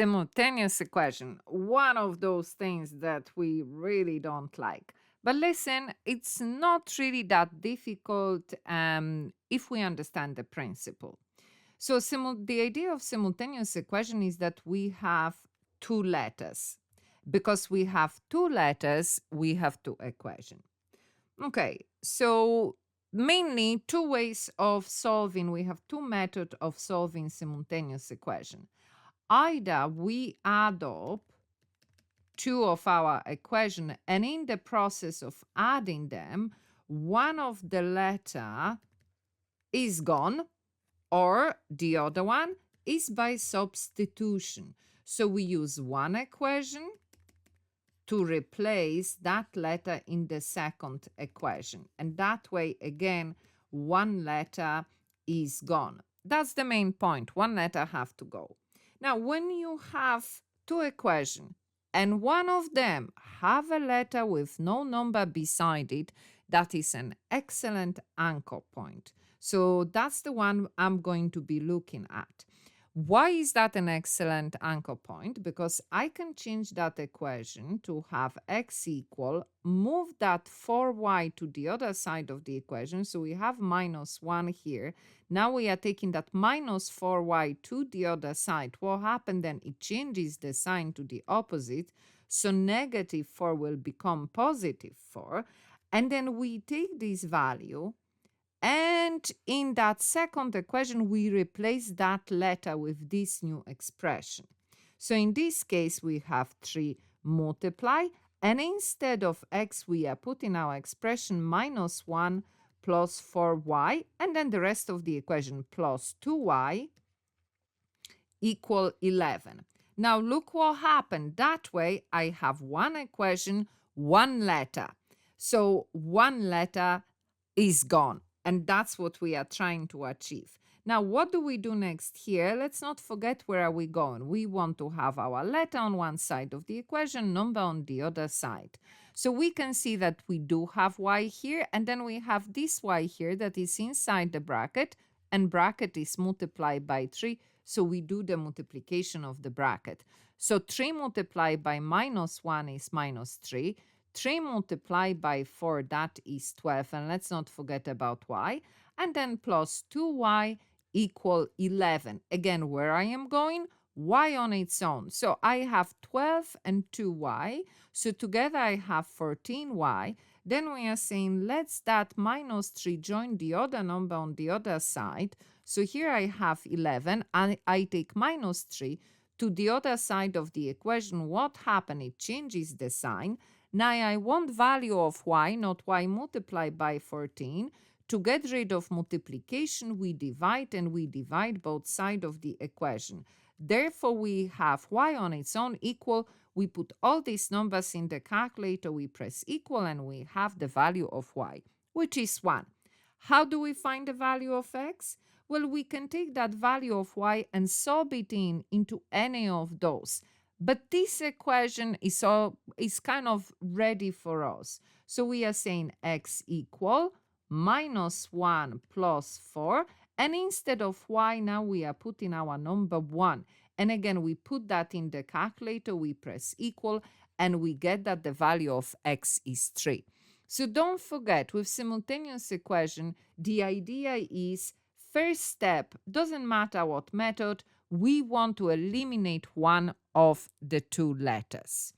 Simultaneous equation, one of those things that we really don't like. But listen, it's not really that difficult if we understand the principle. So the idea of simultaneous equation is that we have two letters. Because we have two letters, we have two equations. Okay, so mainly two ways of solving. We have two methods of solving simultaneous equation. Either we add up two of our equation, and in the process of adding them, one of the letter is gone, or the other one is by substitution. So we use one equation to replace that letter in the second equation. And that way, again, one letter is gone. That's the main point. One letter have to go. Now, when you have two equations and one of them have a letter with no number beside it, that is an excellent anchor point. So that's the one I'm going to be looking at. Why is that an excellent anchor point? Because I can change that equation to have x equal, move that 4y to the other side of the equation. So we have minus 1 here. Now we are taking that minus 4y to the other side. What happened then? It changes the sign to the opposite. So negative 4 will become positive 4. And then we take this value, and in that second equation, we replace that letter with this new expression. So in this case, we have 3 multiply, and instead of x, we are putting our expression minus 1 plus 4y, and then the rest of the equation plus 2y equal 11. Now look what happened. That way, I have one equation, one letter. So one letter is gone. And that's what we are trying to achieve. Now, what do we do next here? Let's not forget where are we going. We want to have our letter on one side of the equation, number on the other side. So we can see that we do have y here, and then we have this y here that is inside the bracket, and bracket is multiplied by 3. So we do the multiplication of the bracket. So 3 multiplied by minus 1 is minus 3. 3 multiplied by 4, that is 12. And let's not forget about y. And then plus 2y equal 11. Again, where I am going? Y on its own. So I have 12 and 2y. So together I have 14y. Then we are saying let's that minus 3 join the other number on the other side. So here I have 11, and I take minus 3 to the other side of the equation. What happened? It changes the sign. Now I want value of y, not y multiplied by 14. To get rid of multiplication, we divide, and we divide both sides of the equation. Therefore, we have y on its own equal. We put all these numbers in the calculator, we press equal, and we have the value of y, which is 1. How do we find the value of x? Well, we can take that value of y and sub it into any of those. But this equation is kind of ready for us. So we are saying x equal minus 1 plus 4. And instead of y, now we are putting our number 1. And again, we put that in the calculator, we press equal, and we get that the value of x is 3. So don't forget, with simultaneous equation, the idea is first step, doesn't matter what method, we want to eliminate one of the two letters.